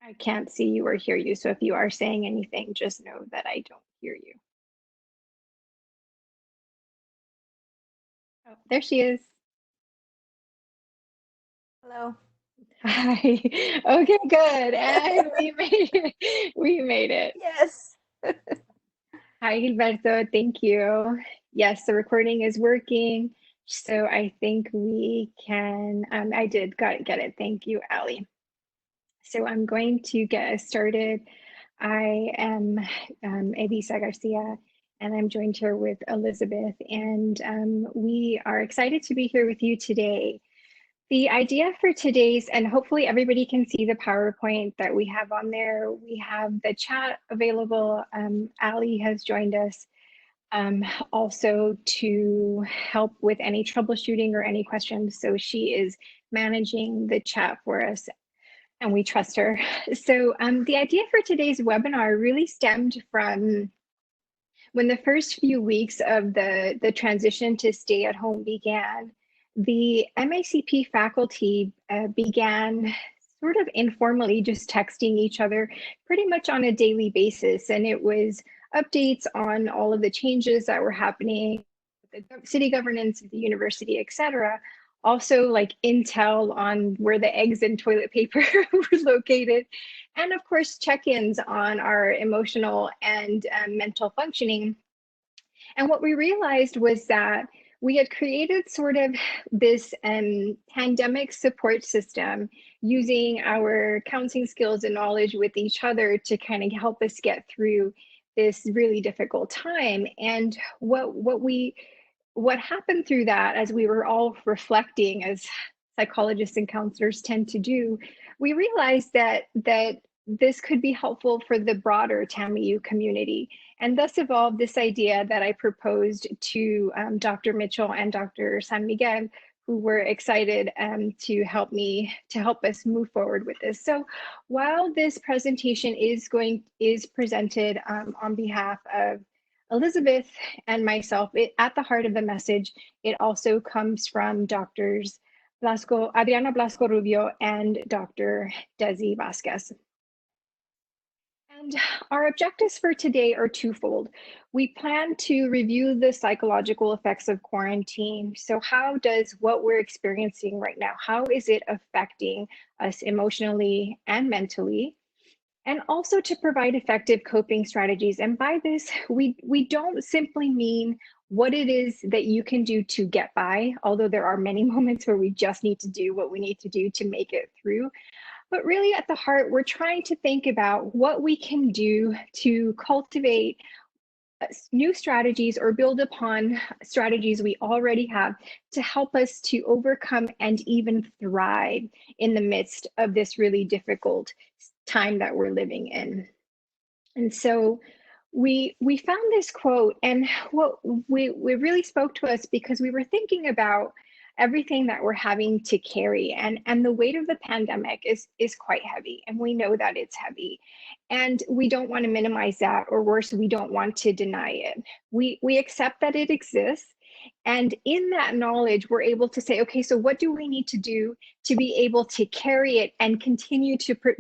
I can't see you or hear you, so if you are saying anything, just know that I don't hear you. Oh, there she is. Hello. Hi. Okay, good. And we made it. We made it. Yes. Hi, Gilberto. Thank you. Yes, the recording is working. So I think we can, I did get it. Thank you, Ali. So I'm going to get us started. I am Elisa Garcia, and I'm joined here with Elizabeth, and we are excited to be here with you today. The idea for today's, and hopefully everybody can see the PowerPoint that we have on there. We have the chat available. Ali has joined us also to help with any troubleshooting or any questions. So she is managing the chat for us and we trust her. So the idea for today's webinar really stemmed from when the first few weeks of the transition to stay at home began. The MACP faculty began sort of informally just texting each other pretty much on a daily basis. And it was updates on all of the changes that were happening, the city governance of the university, et cetera. Also like intel on where the eggs and toilet paper were located. And of course, check-ins on our emotional and mental functioning. And what we realized was that we had created sort of this pandemic support system using our counseling skills and knowledge with each other to kind of help us get through this really difficult time. And what happened through that, as we were all reflecting, as psychologists and counselors tend to do, we realized that this could be helpful for the broader TAMIU community, and thus evolved this idea that I proposed to Dr. Mitchell and Dr. San Miguel, who were excited to help us move forward with this. So while this presentation is presented on behalf of Elizabeth and myself, at the heart of the message, it also comes from Doctors Adriana Blasco Rubio and Dr. Desi Vasquez. And our objectives for today are twofold. We plan to review the psychological effects of quarantine. So how does what we're experiencing right now, how is it affecting us emotionally and mentally? And also to provide effective coping strategies. And by this, we don't simply mean what it is that you can do to get by, although there are many moments where we just need to do what we need to do to make it through. But really at the heart, we're trying to think about what we can do to cultivate new strategies or build upon strategies we already have to help us to overcome and even thrive in the midst of this really difficult time that we're living in. And so we found this quote, and what we really spoke to us because we were thinking about everything that we're having to carry, and the weight of the pandemic is quite heavy, and we know that it's heavy, and we don't want to minimize that, or worse, we don't want to deny it. We accept that it exists, and in that knowledge, we're able to say, okay, so what do we need to do to be able to carry it and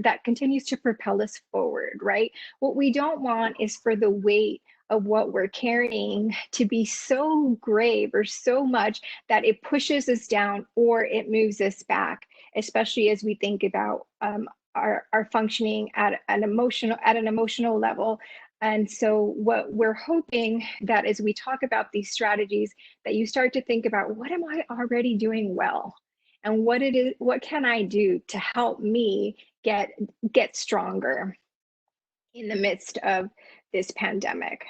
that continues to propel us forward, right? What we don't want is for the weight of what we're carrying to be so grave or so much that it pushes us down or it moves us back, especially as we think about our functioning at an emotional level. And so what we're hoping that as we talk about these strategies, that you start to think about, what am I already doing well? And what can I do to help me get stronger in the midst of this pandemic?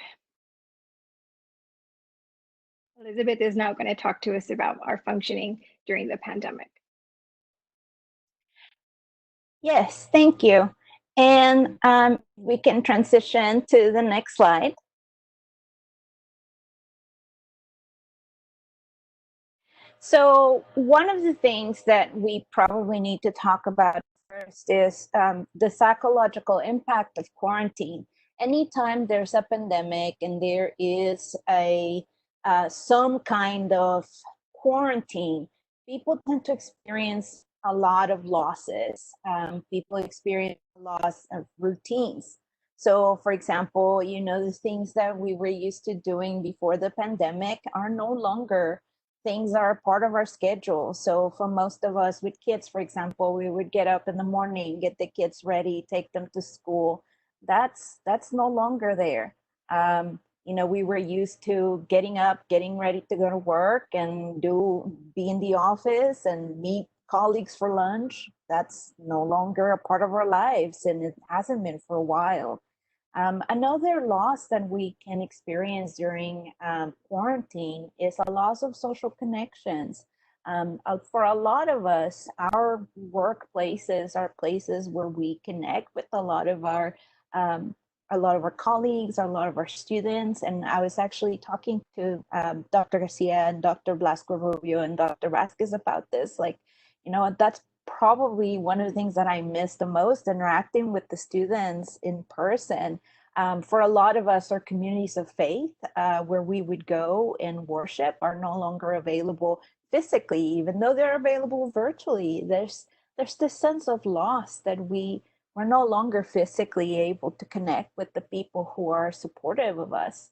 Elizabeth is now going to talk to us about our functioning during the pandemic. Yes, thank you. And we can transition to the next slide. So one of the things that we probably need to talk about first is the psychological impact of quarantine. Anytime there's a pandemic and there is some kind of quarantine, people tend to experience a lot of losses. People experience loss of routines. So, for example, the things that we were used to doing before the pandemic are no longer things that are part of our schedule. So, for most of us with kids, for example, we would get up in the morning, get the kids ready, take them to school. That's no longer there. We were used to getting up, getting ready to go to work and be in the office and meet colleagues for lunch. That's no longer a part of our lives, and it hasn't been for a while. Another loss that we can experience during quarantine is a loss of social connections. For a lot of us, our workplaces are places where we connect with um, a lot of our colleagues, a lot of our students. And I was actually talking to Dr. Garcia and Dr. Blasco Rubio and Dr. Vasquez about this. Like, that's probably one of the things that I miss the most, interacting with the students in person. For a lot of us, our communities of faith, where we would go and worship, are no longer available physically, even though they're available virtually. There's this sense of loss that we're no longer physically able to connect with the people who are supportive of us.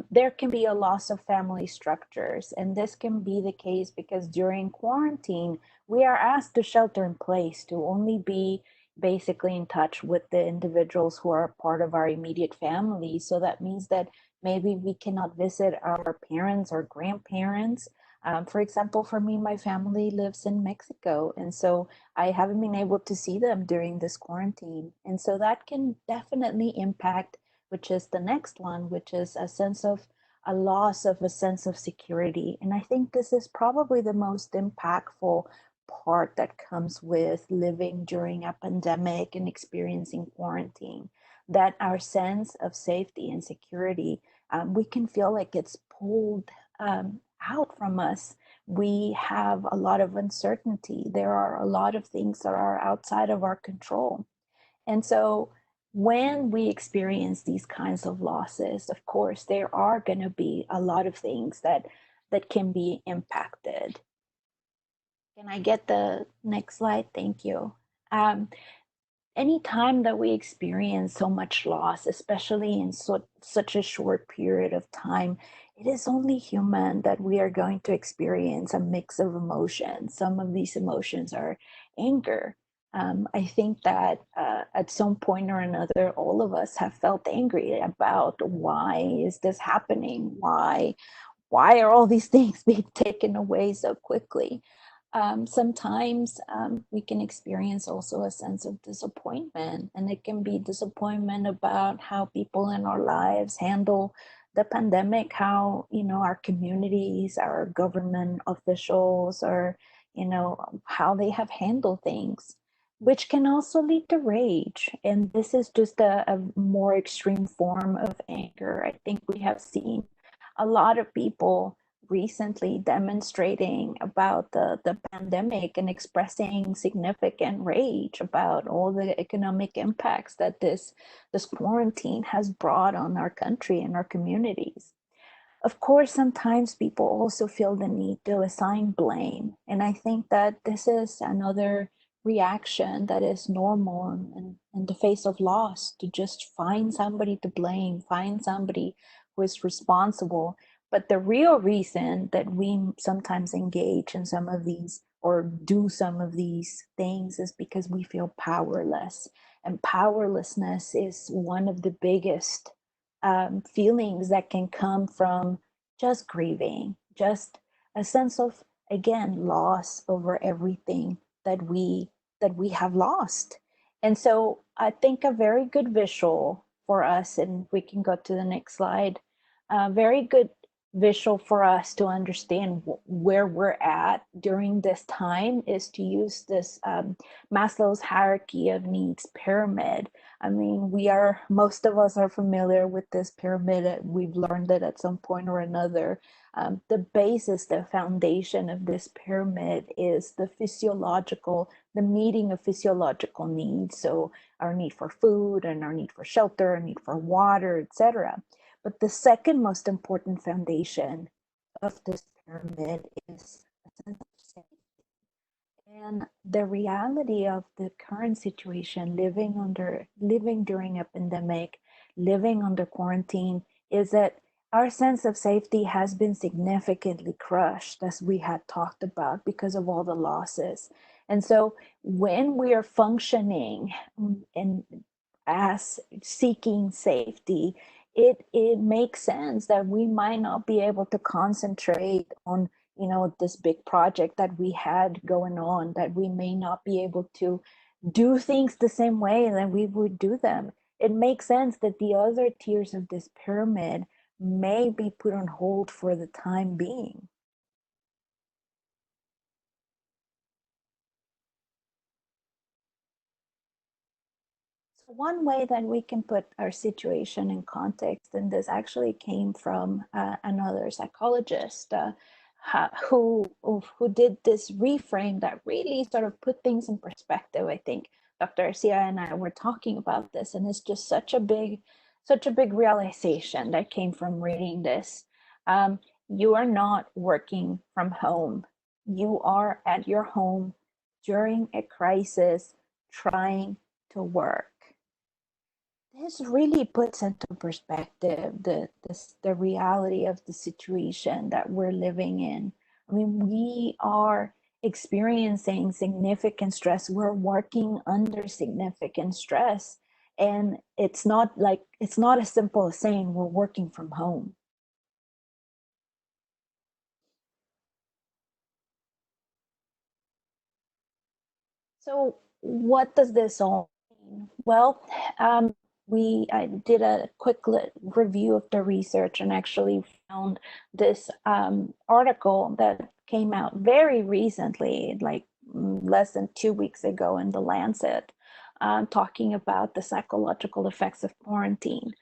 There can be a loss of family structures, and this can be the case because during quarantine, we are asked to shelter in place, to only be basically in touch with the individuals who are part of our immediate family. So that means that maybe we cannot visit our parents or grandparents. For example, for me, my family lives in Mexico, and so I haven't been able to see them during this quarantine. And so that can definitely impact, which is the next one, which is a loss of a sense of security. And I think this is probably the most impactful part that comes with living during a pandemic and experiencing quarantine, that our sense of safety and security, we can feel like it's pulled out from us. We have a lot of uncertainty. There are a lot of things that are outside of our control. And so when we experience these kinds of losses, of course, there are going to be a lot of things that can be impacted. Can I get the next slide? Thank you. Um, Anytime that we experience so much loss, especially in such a short period of time, it is only human that we are going to experience a mix of emotions. Some of these emotions are anger. I think that at some point or another, all of us have felt angry about why is this happening? Why are all these things being taken away so quickly? Sometimes we can experience also a sense of disappointment, and it can be disappointment about how people in our lives handle the pandemic, how our communities, our government officials, or how they have handled things, which can also lead to rage. And this is just a more extreme form of anger. I think we have seen a lot of people recently demonstrating about the pandemic and expressing significant rage about all the economic impacts that this quarantine has brought on our country and our communities. Of course, sometimes people also feel the need to assign blame. And I think that this is another reaction that is normal in the face of loss, to just find somebody to blame, find somebody who is responsible. But the real reason that we sometimes engage in some of these or do some of these things is because we feel powerless. And powerlessness is one of the biggest feelings that can come from just grieving, just a sense of, again, loss over everything that we have lost. And so I think a very good visual for us, and we can go to the next slide, a very good visual for us to understand where we're at during this time is to use this Maslow's hierarchy of needs pyramid. I mean, most of us are familiar with this pyramid. We've learned it at some point or another. The basis, the foundation of this pyramid is the meeting of physiological needs. So our need for food and our need for shelter, our need for water, etc. But the second most important foundation of this pyramid is a sense of safety. And the reality of the current situation, living during a pandemic, living under quarantine, is that our sense of safety has been significantly crushed, as we had talked about, because of all the losses. And so when we are functioning and as seeking safety, it makes sense that we might not be able to concentrate on, this big project that we had going on, that we may not be able to do things the same way that we would do them. It makes sense that the other tiers of this pyramid may be put on hold for the time being. So one way that we can put our situation in context, and this actually came from another psychologist who did this reframe that really sort of put things in perspective. I think Dr. Garcia and I were talking about this, and it's just such a big realization that came from reading this. You are not working from home. You are at your home during a crisis, trying to work. This really puts into perspective the reality of the situation that we're living in. I mean, we are experiencing significant stress. We're working under significant stress. And it's not as simple as saying we're working from home. So, what does this all mean? Well, I did a quick review of the research and actually found this article that came out very recently, like less than 2 weeks ago in The Lancet, talking about the psychological effects of quarantine.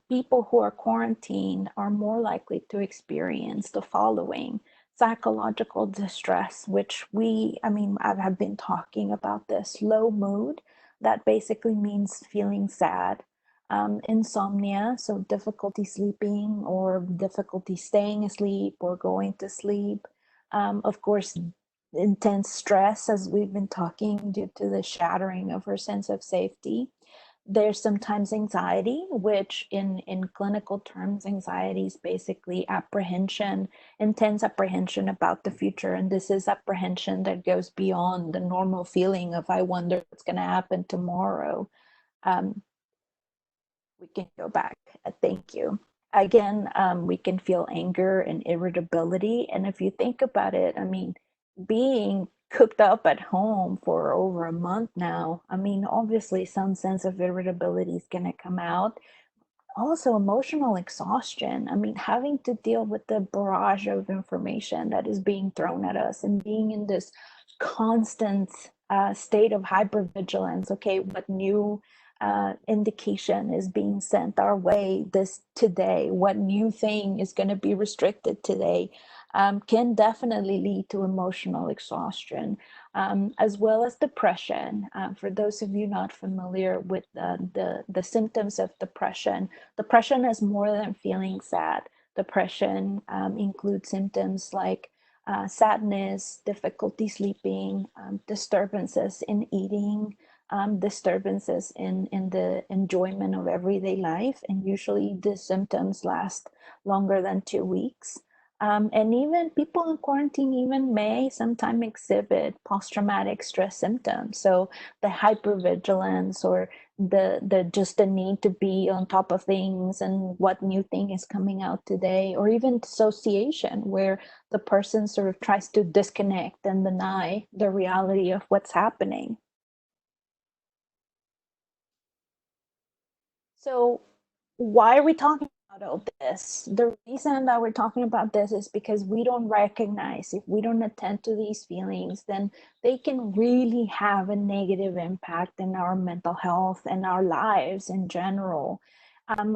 People who are quarantined are more likely to experience the following: psychological distress, which I have been talking about this. Low mood, that basically means feeling sad. Insomnia, so difficulty sleeping or difficulty staying asleep or going to sleep. Of course, intense stress, as we've been talking, due to the shattering of her sense of safety. There's sometimes anxiety, which in clinical terms, anxiety is basically apprehension, intense apprehension about the future. And this is apprehension that goes beyond the normal feeling of, I wonder what's going to happen tomorrow. Um, we can go back. Thank you. Again, we can feel anger and irritability. And if you think about it, I mean, being cooped up at home for over a month now, I mean, obviously some sense of irritability is going to come out. Also, emotional exhaustion. I mean, having to deal with the barrage of information that is being thrown at us and being in this constant state of hypervigilance. Okay, what new indication is being sent our way this today? What new thing is going to be restricted today? Can definitely lead to emotional exhaustion, as well as depression. For those of you not familiar with the symptoms of depression, depression is more than feeling sad. Depression includes symptoms like sadness, difficulty sleeping, disturbances in eating, disturbances in the enjoyment of everyday life. And usually these symptoms last longer than 2 weeks. And even people in quarantine even may sometimes exhibit post-traumatic stress symptoms. So the hypervigilance, or the just the need to be on top of things and what new thing is coming out today, or even dissociation, where the person sort of tries to disconnect and deny the reality of what's happening. So, why are we talking about all this? The reason that we're talking about this is because we don't recognize, if we don't attend to these feelings, then they can really have a negative impact in our mental health and our lives in general.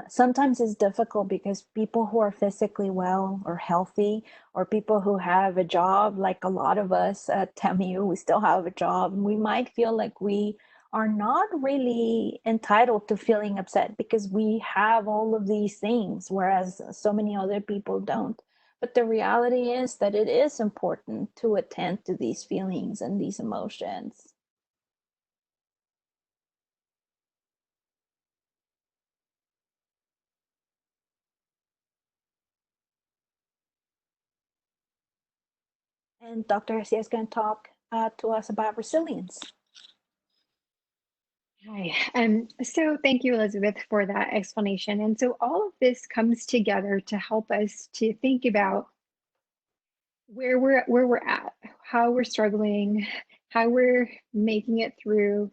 Sometimes it's difficult because people who are physically well or healthy, or people who have a job, like a lot of us at TEMU, we still have a job, and we might feel like we are not really entitled to feeling upset because we have all of these things, whereas so many other people don't. But the reality is that it is important to attend to these feelings and these emotions. And Dr. Garcia is going to talk to us about resilience. Hi. So thank you, Elizabeth, for that explanation. And so all of this comes together to help us to think about where we're at, how we're struggling, how we're making it through.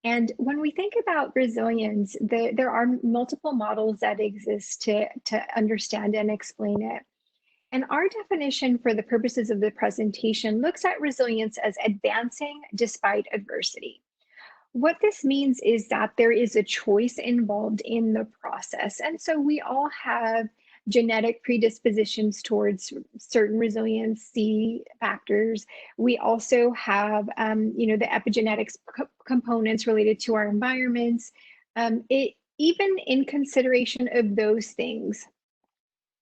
And when we think about resilience, there are multiple models that exist to understand and explain it. And our definition for the purposes of the presentation looks at resilience as advancing despite adversity. What this means is that there is a choice involved in the process. And so we all have genetic predispositions towards certain resiliency factors. We also have, the epigenetics components related to our environments. Even in consideration of those things,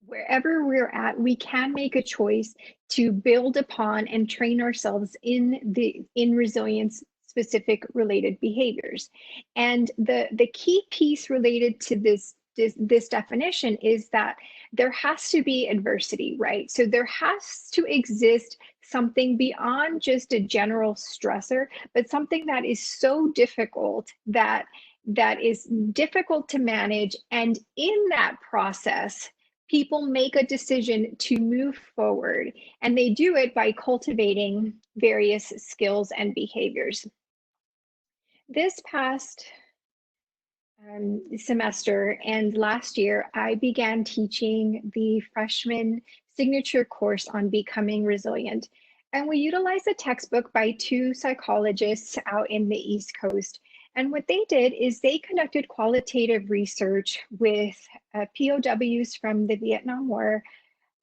wherever we're at, we can make a choice to build upon and train ourselves in resilience specific related behaviors. And the key piece related to this definition is that there has to be adversity, right? So there has to exist something beyond just a general stressor, but something that is so difficult that is difficult to manage. And in that process, people make a decision to move forward, and they do it by cultivating various skills and behaviors. This past semester and last year, I began teaching the freshman signature course on becoming resilient. And we utilized a textbook by two psychologists out in the East Coast. And what they did is they conducted qualitative research with POWs from the Vietnam War,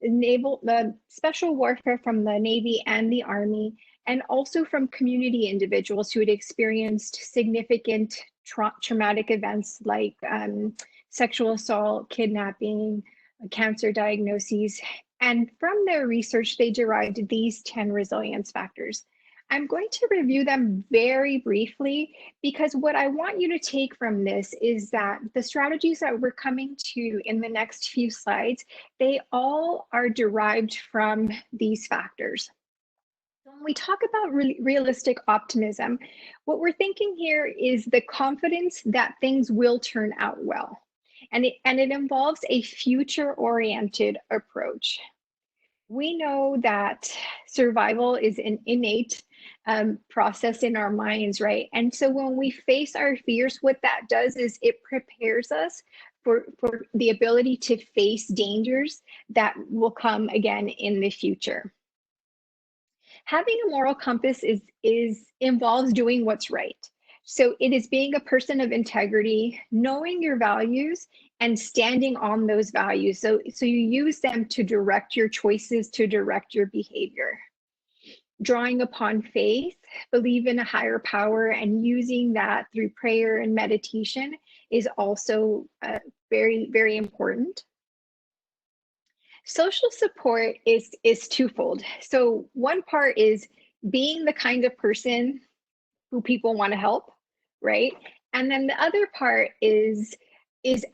the special warfare from the Navy and the Army, and also from community individuals who had experienced significant traumatic events like sexual assault, kidnapping, cancer diagnoses. And from their research, they derived these 10 resilience factors. I'm going to review them very briefly because what I want you to take from this is that the strategies that we're coming to in the next few slides, they all are derived from these factors. When we talk about realistic optimism, what we're thinking here is the confidence that things will turn out well. And it involves a future-oriented approach. We know that survival is an innate process in our minds, right? And so when we face our fears, what that does is it prepares us for the ability to face dangers that will come again in the future. Having a moral compass is involves doing what's right. So it is being a person of integrity, knowing your values and standing on those values. So you use them to direct your choices, to direct your behavior. Drawing upon faith, believe in a higher power, and using that through prayer and meditation is also very, very important. Social support is twofold. So one part is being the kind of person who people want to help, right? And then the other part is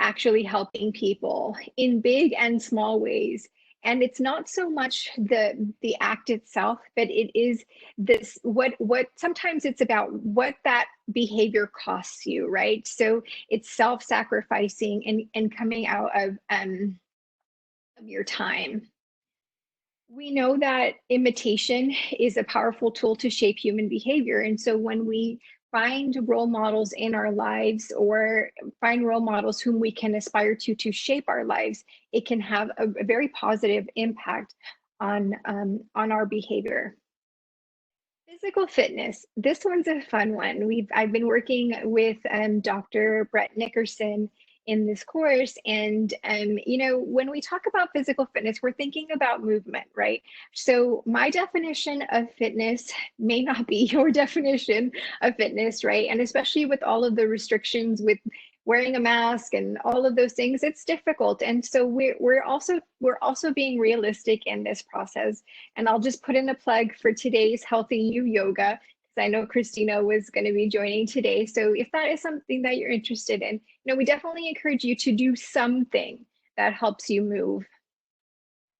actually helping people in big and small ways. And it's not so much the act itself, but it is this what sometimes it's about what that behavior costs you, right? So it's self-sacrificing and coming out of your time. We know that imitation is a powerful tool to shape human behavior. And so when we find role models in our lives or find role models whom we can aspire to shape our lives, it can have a very positive impact on our behavior. Physical fitness. This one's a fun one. I've been working with Dr. Brett Nickerson in this course, and when we talk about physical fitness, we're thinking about movement, right? So my definition of fitness may not be your definition of fitness, right? And especially with all of the restrictions with wearing a mask and all of those things, it's difficult. And so we're also being realistic in this process. And I'll just put in a plug for today's Healthy You Yoga, because I know Christina was going to be joining today. So if that is something that you're interested in, we definitely encourage you to do something that helps you move.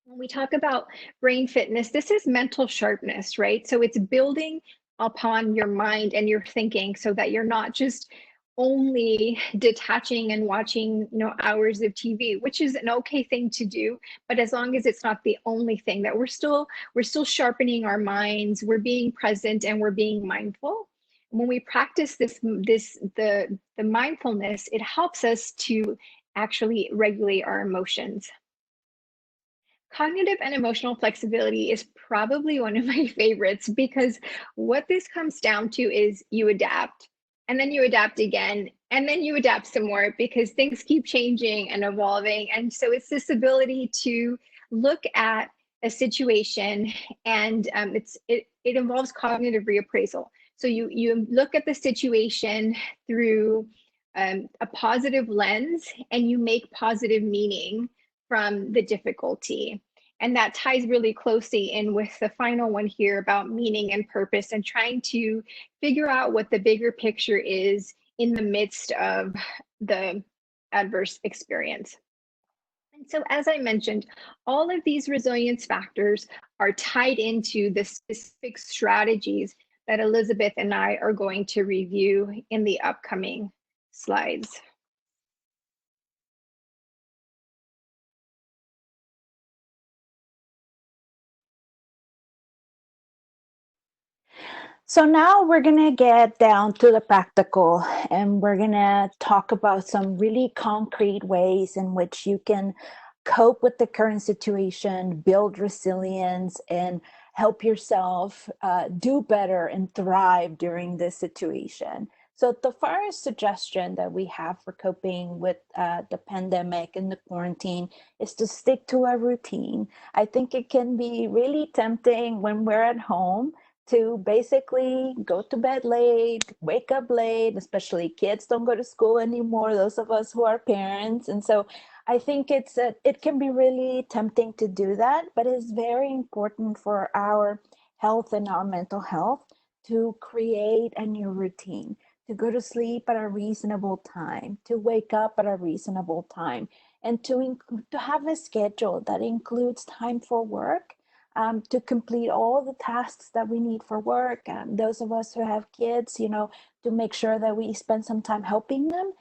When we talk about brain fitness, this is mental sharpness, right? So it's building upon your mind and your thinking so that you're not just only detaching and watching, hours of TV, which is an okay thing to do, but as long as it's not the only thing, that we're still sharpening our minds, we're being present and we're being mindful. When we practice the mindfulness, it helps us to actually regulate our emotions. Cognitive and emotional flexibility is probably one of my favorites, because what this comes down to is you adapt, and then you adapt again, and then you adapt some more, because things keep changing and evolving. And so it's this ability to look at a situation, and it involves cognitive reappraisal. So you look at the situation through a positive lens, and you make positive meaning from the difficulty. And that ties really closely in with the final one here about meaning and purpose, and trying to figure out what the bigger picture is in the midst of the adverse experience. And so, as I mentioned, all of these resilience factors are tied into the specific strategies that Elizabeth and I are going to review in the upcoming slides. So now we're going to get down to the practical, and we're going to talk about some really concrete ways in which you can cope with the current situation, build resilience, and help yourself do better and thrive during this situation. So the first suggestion that we have for coping with the pandemic and the quarantine is to stick to a routine. I think it can be really tempting when we're at home to basically go to bed late, wake up late, especially kids don't go to school anymore, those of us who are parents. And so I think it can be really tempting to do that, but it's very important for our health and our mental health to create a new routine, to go to sleep at a reasonable time, to wake up at a reasonable time, and to have a schedule that includes time for work, to complete all the tasks that we need for work. Those of us who have kids, to make sure that we spend some time helping them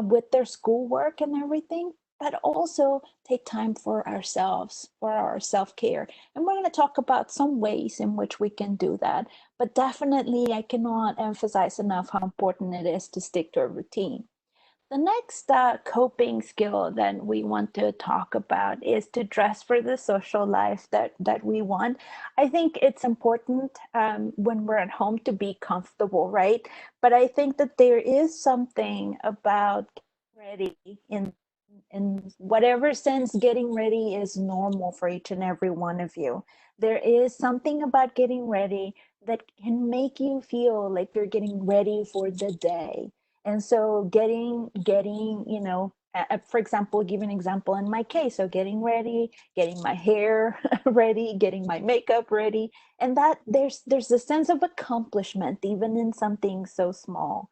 with their schoolwork and everything, but also take time for ourselves, for our self-care. And we're going to talk about some ways in which we can do that. But definitely, I cannot emphasize enough how important it is to stick to a routine. The next coping skill that we want to talk about is to dress for the social life that we want. I think it's important when we're at home to be comfortable, right? But I think that there is something about getting ready in whatever sense getting ready is normal for each and every one of you. There is something about getting ready that can make you feel like you're getting ready for the day. And so getting for example, give an example in my case. So getting ready, getting my hair ready, getting my makeup ready, and that there's a sense of accomplishment even in something so small.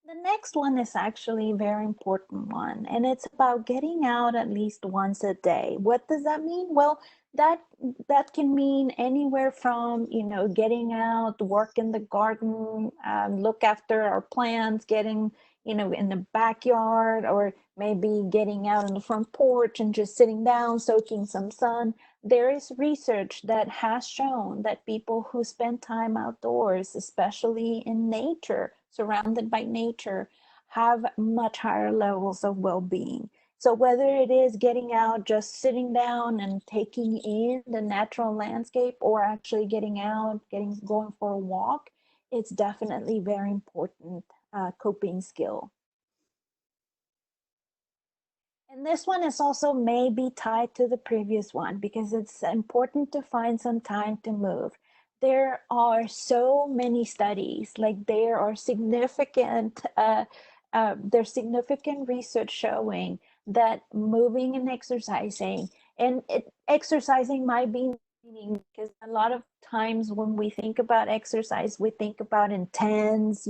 The next one is actually a very important one, and it's about getting out at least once a day. What does that mean? Well, that that can mean anywhere from, getting out, work in the garden, look after our plants, getting, in the backyard, or maybe getting out on the front porch and just sitting down, soaking some sun. There is research that has shown that people who spend time outdoors, especially in nature, surrounded by nature, have much higher levels of well-being. So whether it is getting out, just sitting down and taking in the natural landscape, or actually getting out, going for a walk, it's definitely very important coping skill. And this one is also maybe tied to the previous one, because it's important to find some time to move. There are so many studies, like there's significant research showing that moving and exercising, and exercising might be meaning, because a lot of times when we think about exercise, we think about intense,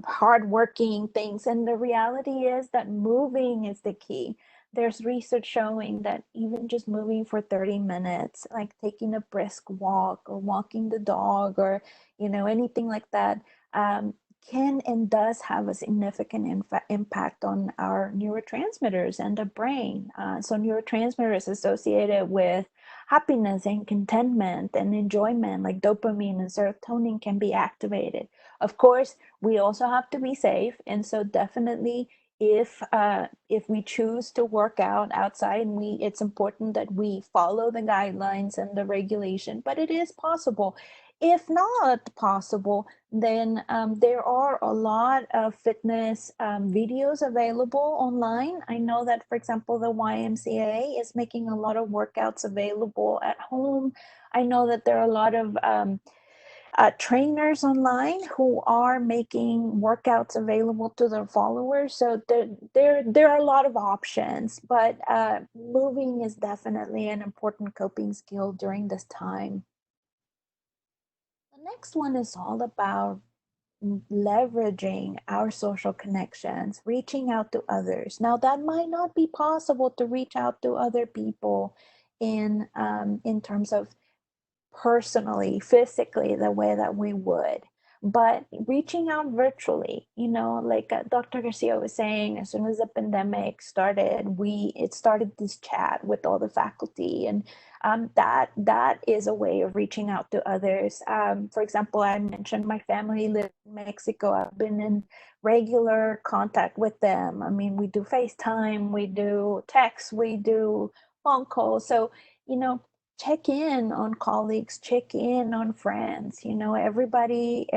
hardworking things. And the reality is that moving is the key. There's research showing that even just moving for 30 minutes, like taking a brisk walk or walking the dog or, anything like that, um, can and does have a significant impact on our neurotransmitters and the brain. So neurotransmitters associated with happiness and contentment and enjoyment, like dopamine and serotonin, can be activated. Of course, we also have to be safe, and so definitely if we choose to work out outside, and it's important that we follow the guidelines and the regulation, but it is possible. If not possible, then there are a lot of fitness videos available online. I know that, for example, the YMCA is making a lot of workouts available at home. I know that there are a lot of trainers online who are making workouts available to their followers. So there are a lot of options, but moving is definitely an important coping skill during this time. The next one is all about leveraging our social connections, reaching out to others. Now, that might not be possible to reach out to other people in terms of personally, physically, the way that we would. But reaching out virtually, like Dr. Garcia was saying, as soon as the pandemic started, it started this chat with all the faculty, and that is a way of reaching out to others. For example, I mentioned my family lives in Mexico. I've been in regular contact with them. I mean, we do FaceTime, we do text, we do phone calls. So, you know, check in on colleagues, check in on friends. Everybody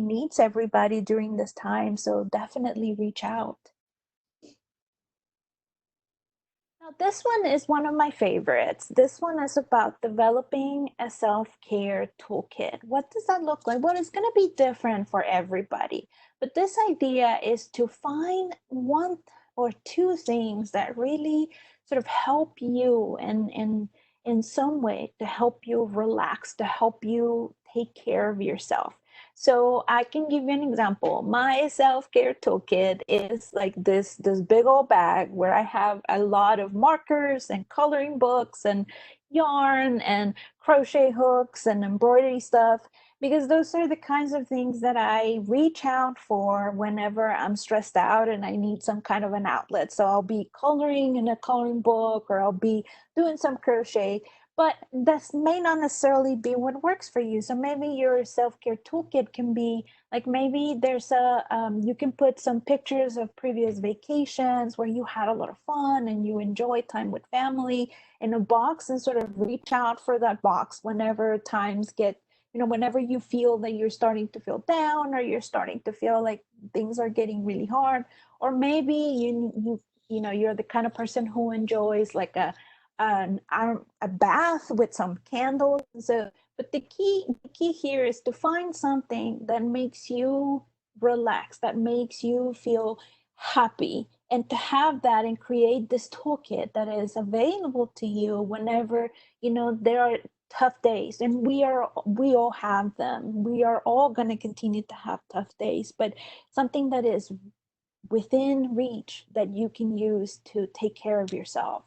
needs everybody during this time, so definitely reach out. Now, this one is one of my favorites. This one is about developing a self-care toolkit. What does that look like? Well, it's going to be different for everybody, but this idea is to find one or two things that really sort of help you and in some way to help you relax, to help you take care of yourself. So I can give you an example. My self-care toolkit is like this big old bag where I have a lot of markers and coloring books and yarn and crochet hooks and embroidery stuff, because those are the kinds of things that I reach out for whenever I'm stressed out and I need some kind of an outlet. So I'll be coloring in a coloring book, or I'll be doing some crochet, but this may not necessarily be what works for you. So maybe your self-care toolkit can be like, maybe you can put some pictures of previous vacations where you had a lot of fun and you enjoyed time with family in a box, and sort of reach out for that box whenever times get, whenever you feel that you're starting to feel down, or you're starting to feel like things are getting really hard. Or maybe you're the kind of person who enjoys like a bath with some candles. So, but the key here is to find something that makes you relax, that makes you feel happy, and to have that and create this toolkit that is available to you whenever there are tough days. And we all have them. We are all going to continue to have tough days, but something that is within reach that you can use to take care of yourself.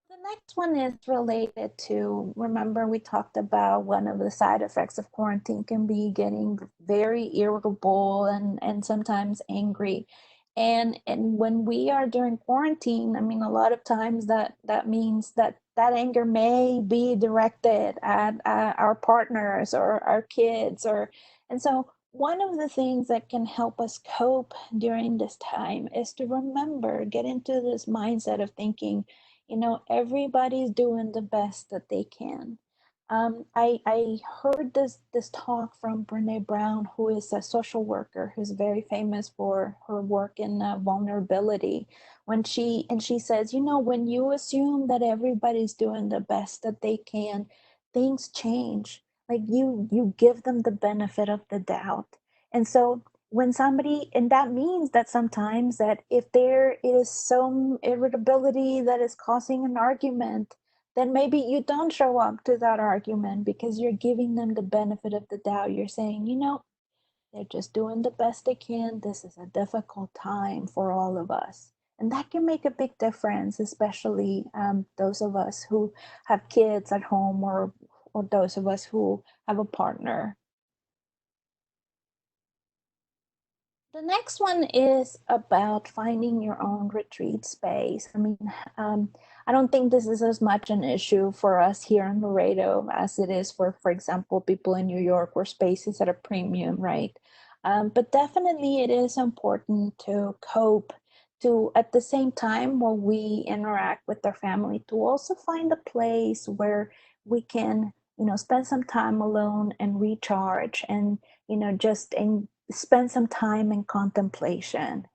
The next one is related to, remember we talked about one of the side effects of quarantine can be getting very irritable and sometimes angry. And when we are during quarantine, I mean, a lot of times that means that anger may be directed at our partners or our kids, or and so one of the things that can help us cope during this time is to remember, get into this mindset of thinking, everybody's doing the best that they can. I heard this talk from Brene Brown, who is a social worker who's very famous for her work in vulnerability. When she says, you know, when you assume that everybody's doing the best that they can, things change. Like you give them the benefit of the doubt, and so when somebody, and that means that sometimes that if there is some irritability that is causing an argument, then maybe you don't show up to that argument because you're giving them the benefit of the doubt. You're saying, you know, they're just doing the best they can. This is a difficult time for all of us. And that can make a big difference, especially those of us who have kids at home, or those of us who have a partner. The next one is about finding your own retreat space. I mean, I don't think this is as much an issue for us here in Laredo as it is for example, people in New York where space is at a premium, right? But definitely it is important to cope, to at the same time while we interact with our family, to also find a place where we can, you know, spend some time alone and recharge, and you know, just spend some time in contemplation.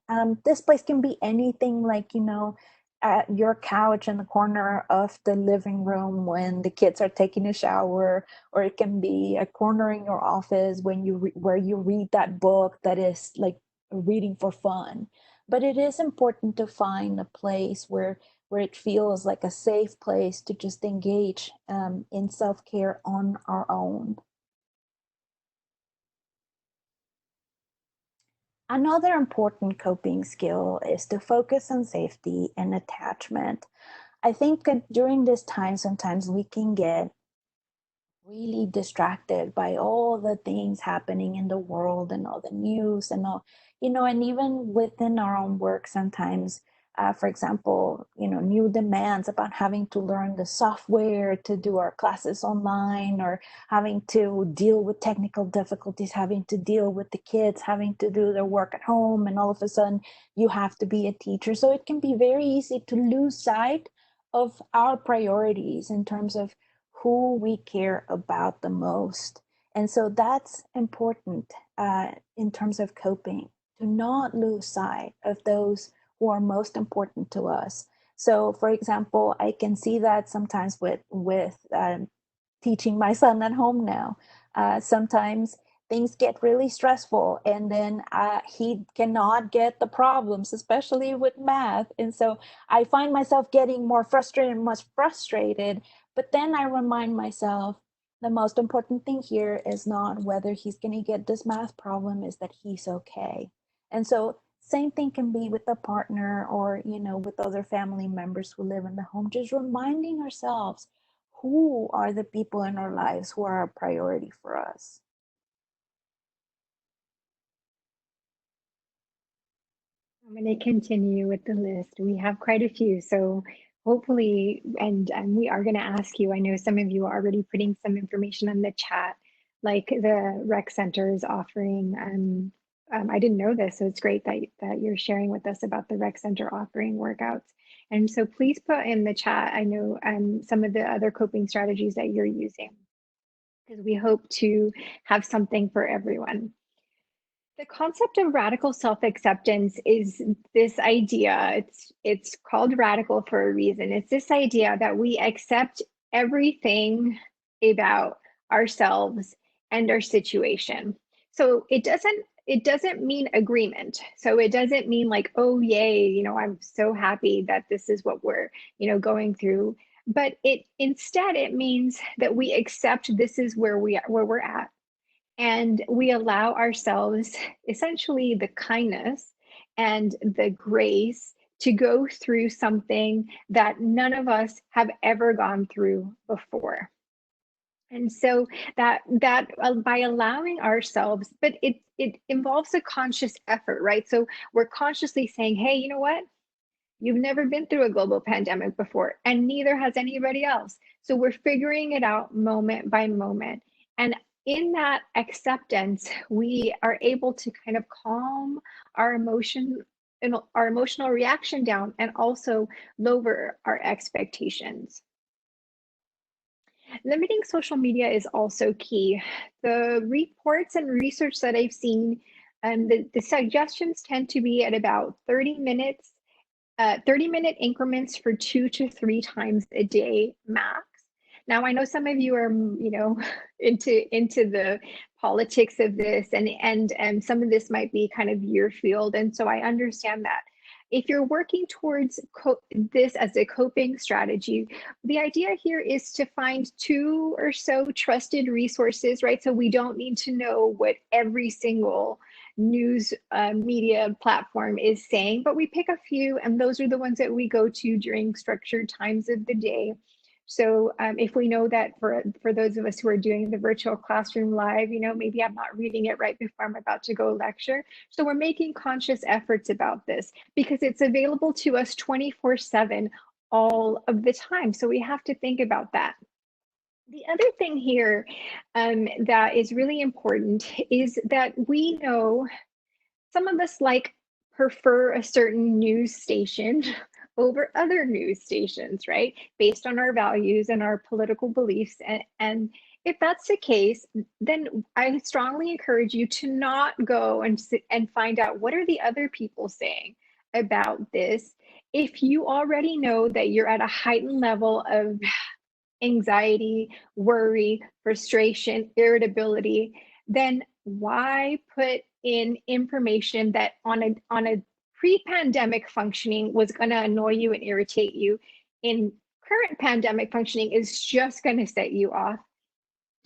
This place can be anything, like, you know, at your couch in the corner of the living room when the kids are taking a shower, or it can be a corner in your office when where you read that book that is like reading for fun. But it is important to find a place where it feels like a safe place to just engage in self-care on our own. Another important coping skill is to focus on safety and attachment. I think that during this time, sometimes we can get really distracted by all the things happening in the world and all the news and all, you know, and even within our own work sometimes, for example, you know, new demands about having to learn the software to do our classes online, or having to deal with technical difficulties, having to deal with the kids having to do their work at home, and all of a sudden you have to be a teacher. So it can be very easy to lose sight of our priorities in terms of who we care about the most. And so that's important in terms of coping, to not lose sight of those who are most important to us. So, for example, I can see that sometimes with teaching my son at home now. Sometimes things get really stressful, and then he cannot get the problems, especially with math. And so I find myself getting more frustrated and much frustrated. But then I remind myself the most important thing here is not whether he's going to get this math problem, is that he's okay. And so same thing can be with a partner, or you know, with other family members who live in the home, just reminding ourselves who are the people in our lives who are a priority for us. I'm going to continue with the list. We have quite a few, so hopefully, and we are going to ask you. I know some of you are already putting some information on the chat, like the rec center is offering. I didn't know this, so it's great that you're sharing with us about the rec center offering workouts. And so please put in the chat. I know some of the other coping strategies that you're using, because we hope to have something for everyone. The concept of radical self-acceptance is this idea, it's called radical for a reason. It's this idea that we accept everything about ourselves and our situation. So it doesn't mean agreement. So it doesn't mean like, oh yay, I'm so happy that this is what we're, going through. But instead it means that we accept this is where we're at, and we allow ourselves essentially the kindness and the grace to go through something that none of us have ever gone through before. And so that by allowing ourselves, but it involves a conscious effort, right? So we're consciously saying, hey, you know what, you've never been through a global pandemic before, and neither has anybody else. So we're figuring it out moment by moment. And in that acceptance, we are able to kind of calm our emotion and our emotional reaction down, and also lower our expectations. Limiting social media is also key. The reports and research that I've seen, the suggestions tend to be at about 30 minutes, 30-minute increments for 2 to 3 times a day max. Now, I know some of you are, into the politics of this, and some of this might be kind of your field, and so I understand that. If you're working towards this as a coping strategy, the idea here is to find 2 or so trusted resources, right? So we don't need to know what every single news media platform is saying, but we pick a few, and those are the ones that we go to during structured times of the day. So if we know that for those of us who are doing the virtual classroom live, maybe I'm not reading it right before I'm about to go lecture. So we're making conscious efforts about this because it's available to us 24/7 all of the time. So we have to think about that. The other thing here that is really important is that we know some of us prefer a certain news station over other news stations, right? Based on our values and our political beliefs. And if that's the case, then I strongly encourage you to not go and sit and find out what are the other people saying about this. If you already know that you're at a heightened level of anxiety, worry, frustration, irritability, then why put in information that on a pre-pandemic functioning was going to annoy you and irritate you in current pandemic functioning is just going to set you off?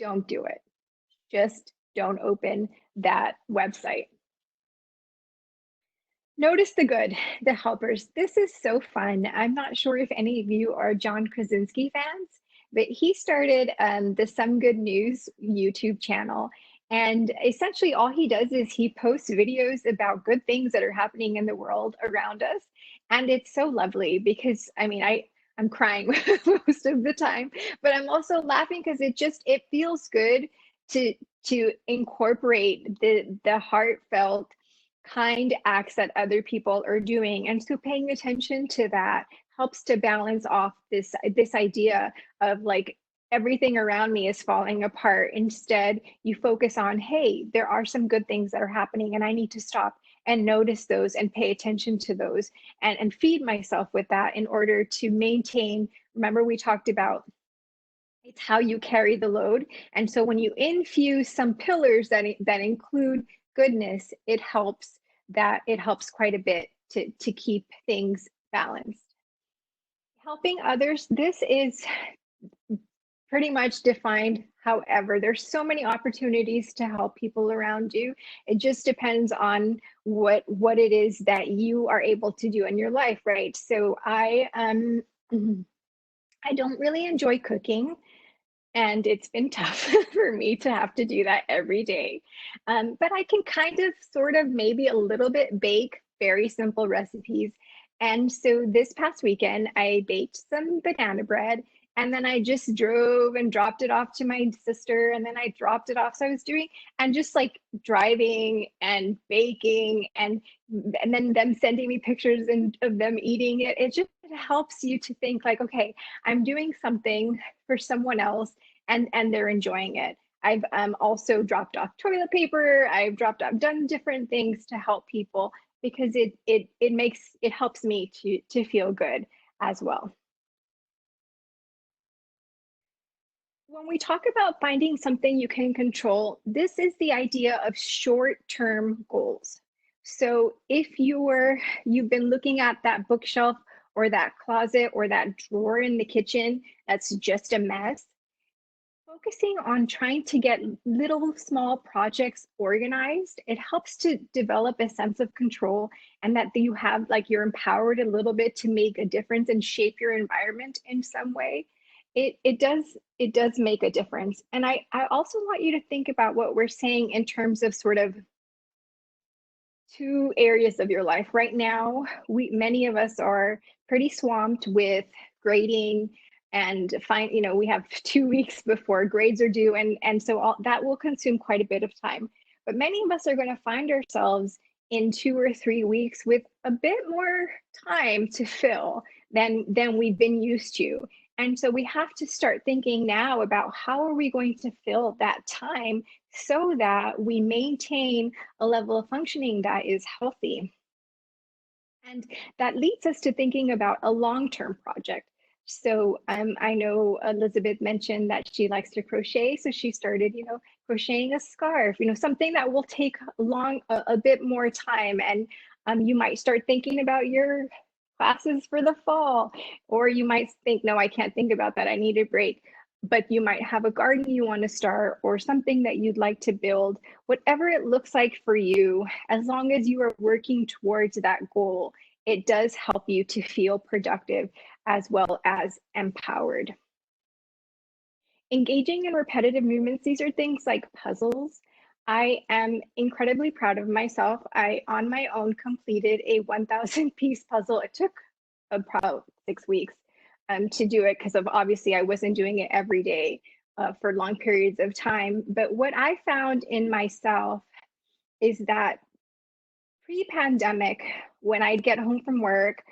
Don't do it. Just don't open that website. Notice the good, the helpers. This is so fun. I'm not sure if any of you are John Krasinski fans, but he started the Some Good News YouTube channel. And essentially all he does is he posts videos about good things that are happening in the world around us. And it's so lovely because I'm crying most of the time, but I'm also laughing because it feels good to incorporate the heartfelt kind acts that other people are doing. And so paying attention to that helps to balance off this idea of like everything around me is falling apart. Instead, you focus on, hey, there are some good things that are happening and I need to stop and notice those and pay attention to those and feed myself with that in order to maintain. Remember, we talked about it's how you carry the load. And so when you infuse some pillars that include goodness, it helps quite a bit to keep things balanced. Helping others, this is pretty much defined however. There's so many opportunities to help people around you. It just depends on what it is that you are able to do in your life, right? So I don't really enjoy cooking. And it's been tough for me to have to do that every day. But I can kind of, sort of, maybe a little bit bake very simple recipes. And so this past weekend, I baked some banana bread and then I just drove and dropped it off to my sister and then I dropped it off. So I was doing, and just like driving and baking and then them sending me pictures of them eating it. It just helps you to think like, okay, I'm doing something for someone else and they're enjoying it. I've also dropped off toilet paper. I've done different things to help people because it helps me to feel good as well. When we talk about finding something you can control, this is the idea of short-term goals. So if you've been looking at that bookshelf or that closet or that drawer in the kitchen that's just a mess, focusing on trying to get little small projects organized, it helps to develop a sense of control and that you have you're empowered a little bit to make a difference and shape your environment in some way. It does make a difference. And I also want you to think about what we're saying in terms of sort of 2 areas of your life. Right now, many of us are pretty swamped with grading and we have 2 weeks before grades are due, and so all that will consume quite a bit of time. But many of us are going to find ourselves in 2 or 3 weeks with a bit more time to fill than we've been used to. And so we have to start thinking now about how are we going to fill that time so that we maintain a level of functioning that is healthy. And that leads us to thinking about a long-term project. So I know Elizabeth mentioned that she likes to crochet, so she started, crocheting a scarf, something that will take a bit more time. And you might start thinking about your classes for the fall, or you might think, no, I can't think about that. I need a break. But you might have a garden you want to start or something that you'd like to build, whatever it looks like for you, as long as you are working towards that goal, it does help you to feel productive as well as empowered. Engaging in repetitive movements, these are things like puzzles. I am incredibly proud of myself. I, on my own, completed a 1,000 piece puzzle. It took about 6 weeks to do it because of obviously I wasn't doing it every day for long periods of time. But what I found in myself is that pre-pandemic, when I'd get home from work,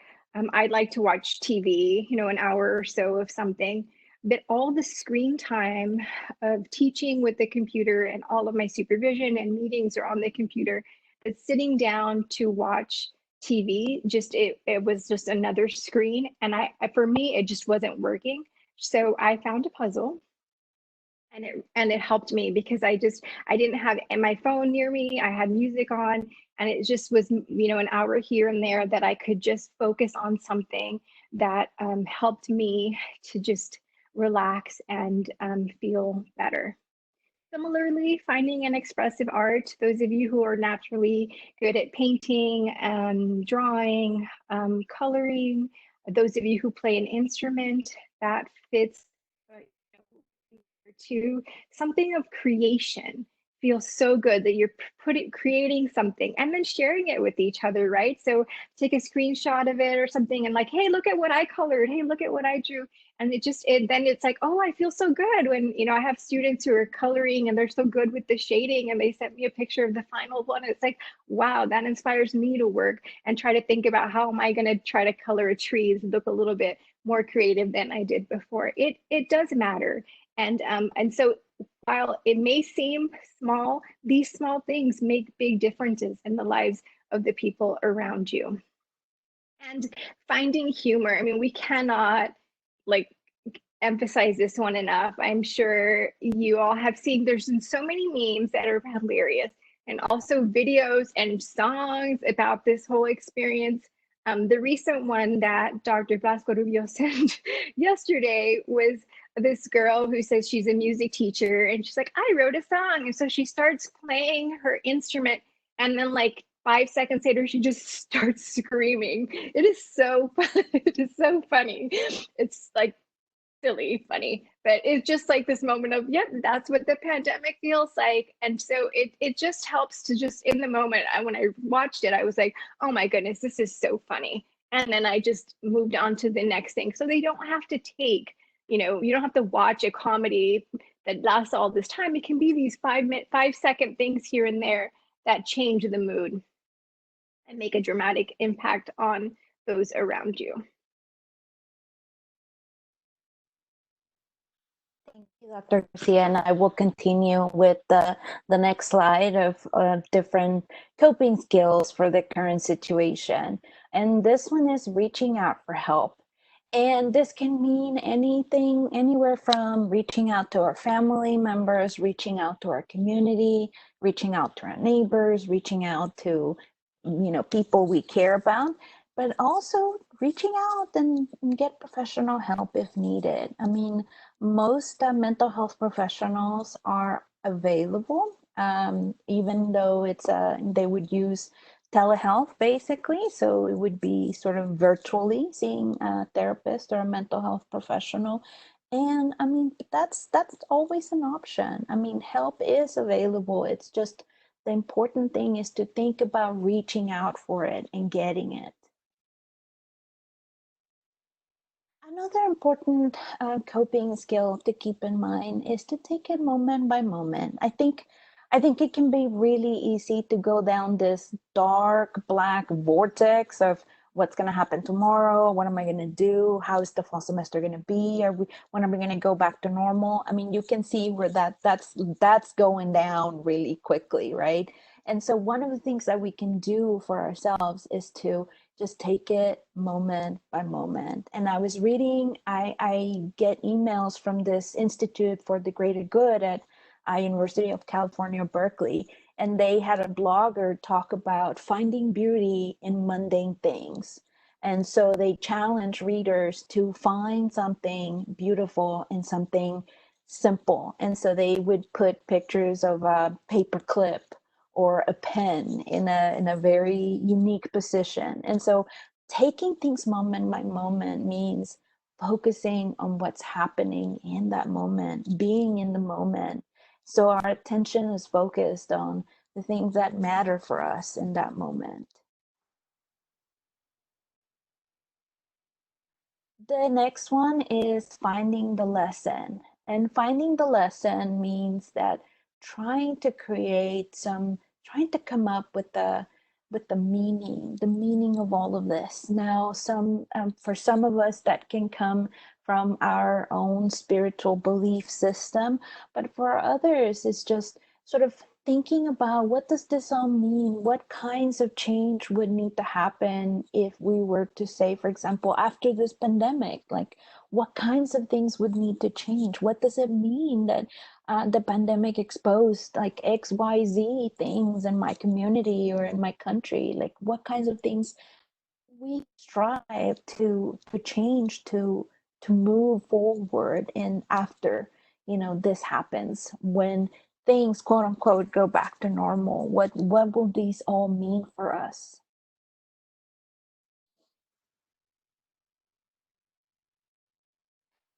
I'd like to watch TV, an hour or so of something. But all the screen time of teaching with the computer and all of my supervision and meetings are on the computer, but sitting down to watch TV, it was just another screen. And for me, it just wasn't working. So I found a puzzle and it helped me because I didn't have my phone near me. I had music on, and it just was an hour here and there that I could just focus on something that helped me to just relax and feel better. Similarly, finding an expressive art, those of you who are naturally good at painting, drawing, coloring, those of you who play an instrument, that fits to something of creation feels so good that you're creating something and then sharing it with each other, right? So take a screenshot of it or something and like, hey, look at what I colored. Hey, look at what I drew. And then it's like, oh, I feel so good when, I have students who are coloring and they're so good with the shading and they sent me a picture of the final one. It's like, wow, that inspires me to work and try to think about how am I going to try to color a tree to look a little bit more creative than I did before. It does matter. And so while it may seem small, these small things make big differences in the lives of the people around you. And finding humor, I mean, we cannot like emphasize this one enough. I'm sure you all have seen there's been so many memes that are hilarious and also videos and songs about this whole experience. The recent one that Dr. Blasco Rubio sent yesterday was this girl who says she's a music teacher and she's like, I wrote a song. And so she starts playing her instrument and then like 5 seconds later, she just starts screaming. It is so it is so funny. It's like silly funny, but it's just like this moment of, yep, that's what the pandemic feels like. And so it just helps to just in the moment. When I watched it, I was like, oh my goodness, this is so funny. And then I just moved on to the next thing. So they don't have to take, you don't have to watch a comedy that lasts all this time. It can be these 5-second things here and there that change the mood and make a dramatic impact on those around you. Thank you, Dr. Garcia, and I will continue with the next slide of different coping skills for the current situation. And this one is reaching out for help. And this can mean anything, anywhere from reaching out to our family members, reaching out to our community, reaching out to our neighbors, reaching out to, people we care about, but also reaching out and get professional help if needed. I mean, most mental health professionals are available, even though they would use telehealth basically. So it would be sort of virtually seeing a therapist or a mental health professional. And I mean, that's always an option. I mean, help is available. It's just the important thing is to think about reaching out for it and getting it. Another important coping skill to keep in mind is to take it moment by moment. I think it can be really easy to go down this dark black vortex of what's going to happen tomorrow? What am I going to do? How is the fall semester going to be? When are we going to go back to normal? I mean, you can see where that's going down really quickly, right? And so one of the things that we can do for ourselves is to just take it moment by moment. And I was reading, I get emails from this Institute for the Greater Good at University of California, Berkeley, and they had a blogger talk about finding beauty in mundane things. And so they challenge readers to find something beautiful in something simple. And so they would put pictures of a paper clip or a pen in a very unique position. And so taking things moment by moment means focusing on what's happening in that moment, being in the moment. So our attention is focused on the things that matter for us in that moment. The next one is finding the lesson. And finding the lesson means that trying to trying to come up with the meaning of all of this. Now, for some of us, that can come from our own spiritual belief system, but for others, it's just sort of thinking about what does this all mean? What kinds of change would need to happen if we were to say, for example, after this pandemic, like what kinds of things would need to change? What does it mean that the pandemic exposed like XYZ things in my community or in my country? Like what kinds of things we strive to change to move forward and after this happens, when things quote unquote go back to normal, what will these all mean for us?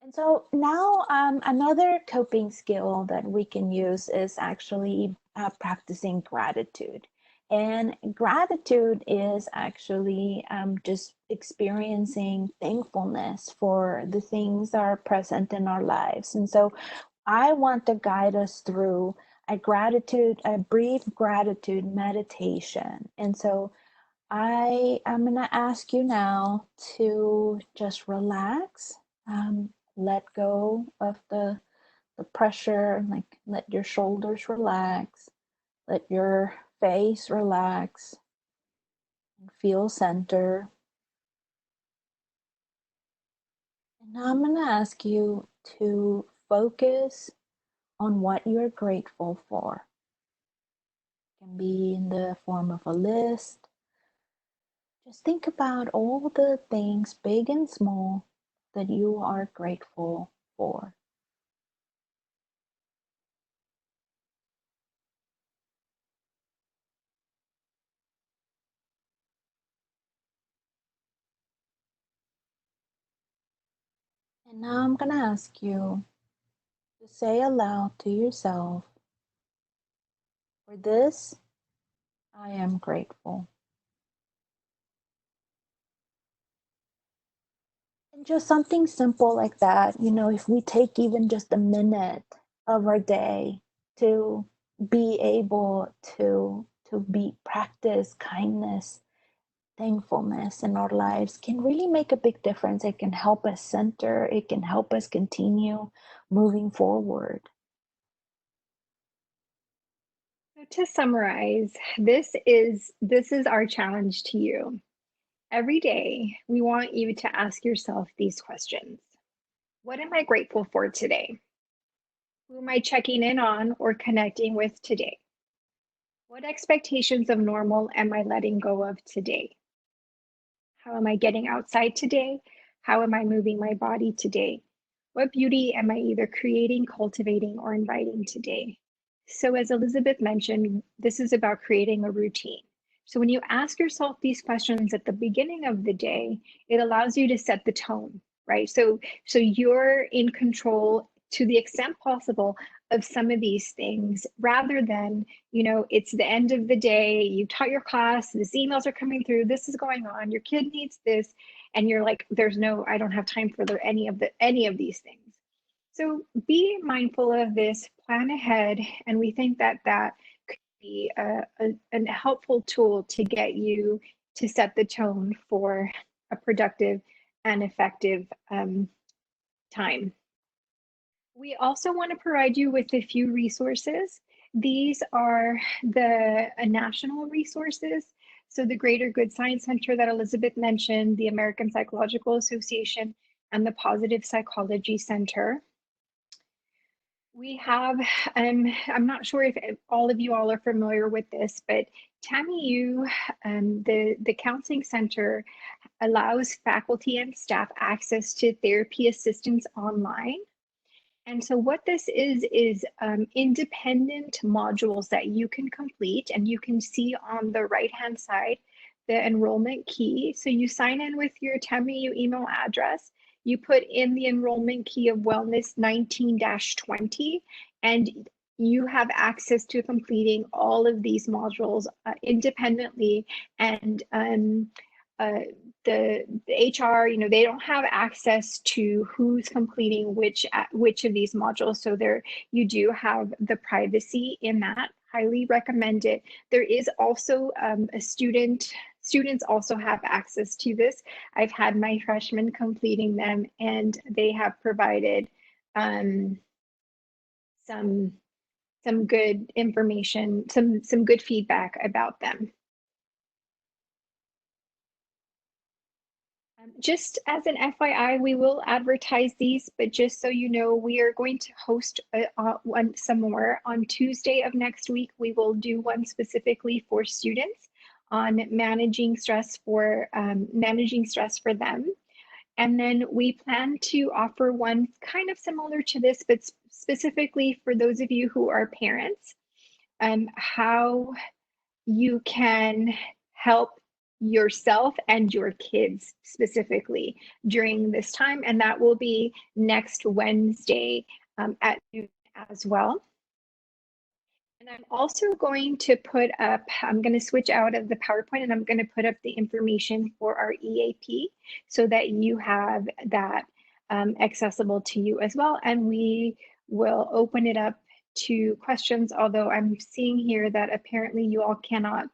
And so now, another coping skill that we can use is actually practicing gratitude. And gratitude is actually just experiencing thankfulness for the things that are present in our lives. And so I want to guide us through a brief gratitude meditation. And so I'm going to ask you now to just relax, let go of the pressure, like let your shoulders relax, let your face relax, and feel center. And now I'm going to ask you to focus on what you're grateful for. It can be in the form of a list. Just think about all the things, big and small, that you are grateful for. And now I'm going to ask you to say aloud to yourself, for this, I am grateful. And just something simple like that, if we take even just a minute of our day to be able to be practice kindness, thankfulness in our lives can really make a big difference. It can help us center, it can help us continue moving forward. So to summarize, this is our challenge to you. Every day, we want you to ask yourself these questions. What am I grateful for today? Who am I checking in on or connecting with today? What expectations of normal am I letting go of today? How am I getting outside today? How am I moving my body today? What beauty am I either creating, cultivating, or inviting today? So, as Elizabeth mentioned, this is about creating a routine. So, when you ask yourself these questions at the beginning of the day, it allows you to set the tone, right? So you're in control to the extent possible of some of these things rather than, it's the end of the day, you taught your class, these emails are coming through, this is going on, your kid needs this, and you're like, I don't have time for any of these things. So be mindful of this, plan ahead, and we think that could be a helpful tool to get you to set the tone for a productive and effective time. We also want to provide you with a few resources. These are the national resources. So the Greater Good Science Center that Elizabeth mentioned, the American Psychological Association, and the Positive Psychology Center. We have, I'm not sure if all of you all are familiar with this, but TAMIU, the Counseling Center, allows faculty and staff access to therapy assistance online. And so what this is independent modules that you can complete, and you can see on the right-hand side the enrollment key. So you sign in with your TAMIU email address, you put in the enrollment key of wellness 19-20, and you have access to completing all of these modules independently. And the HR, they don't have access to who's completing which of these modules. So you do have the privacy in that. Highly recommend it. There is also students also have access to this. I've had my freshmen completing them, and they have provided some good information, some good feedback about them. Just as an FYI, we will advertise these, but just so you know, we are going to host some more on Tuesday of next week. We will do one specifically for students on managing stress for them. And then we plan to offer one kind of similar to this, but specifically for those of you who are parents, how you can help yourself and your kids specifically during this time. And that will be next Wednesday at noon as well. And I'm also going to put up, I'm going to switch out of the PowerPoint, and I'm going to put up the information for our EAP so that you have that accessible to you as well. And we will open it up to questions, although I'm seeing here that apparently you all cannot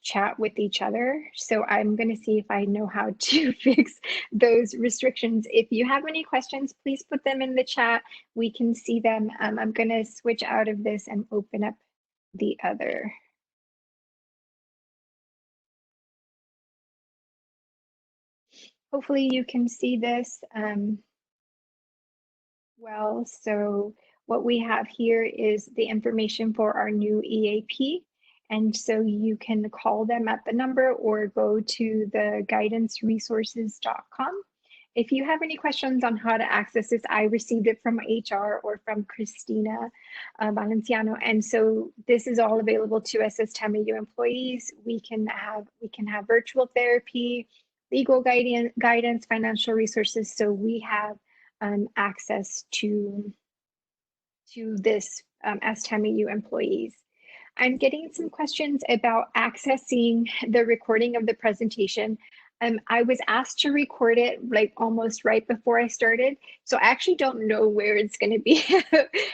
chat with each other. So I'm going to see if I know how to fix those restrictions. If you have any questions, please put them in the chat. We can see them. I'm going to switch out of this and open up the other. Hopefully you can see this well. So what we have here is the information for our new EAP. And so you can call them at the number or go to the guidanceresources.com. If you have any questions on how to access this, I received it from HR or from Christina Valenciano. And so this is all available to us as TAMIU employees. We can have virtual therapy, legal guidance, financial resources. So we have access to this as TAMIU employees. I'm getting some questions about accessing the recording of the presentation. I was asked to record it like almost right before I started, so I actually don't know where it's going to be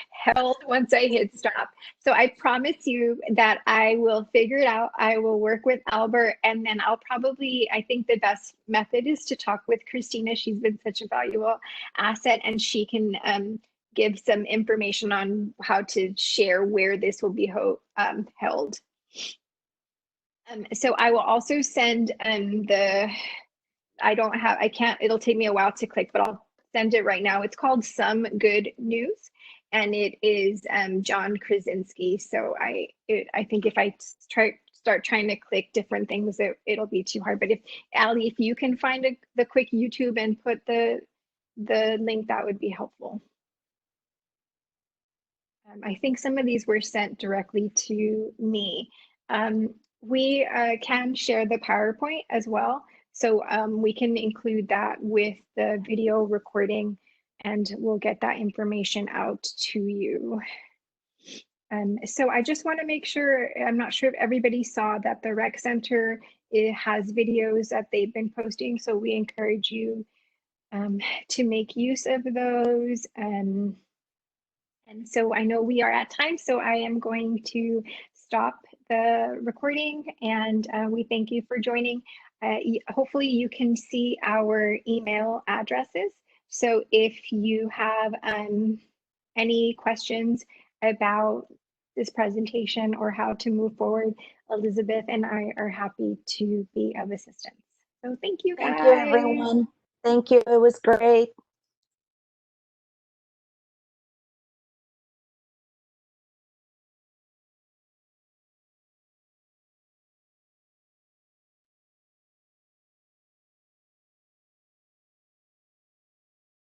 held once I hit stop. So I promise you that I will figure it out. I will work with Albert, and then I think the best method is to talk with Christina. She's been such a valuable asset, and she can give some information on how to share where this will be held. So I will also send it'll take me a while to click, but I'll send it right now. It's called Some Good News, and it is John Krasinski. So I think if I start trying to click different things, it'll be too hard. But if Ali, if you can find the quick YouTube and put the link, that would be helpful. I think some of these were sent directly to me. We can share the PowerPoint as well. So we can include that with the video recording, and we'll get that information out to you. So I just want to make sure, I'm not sure if everybody saw that the Rec Center, it has videos that they've been posting. So we encourage you to make use of those. And so I know we are at time, so I am going to stop the recording, and we thank you for joining. Hopefully you can see our email addresses. So if you have any questions about this presentation or how to move forward, Elizabeth and I are happy to be of assistance. So thank you, guys. Thank you, everyone. Thank you. It was great.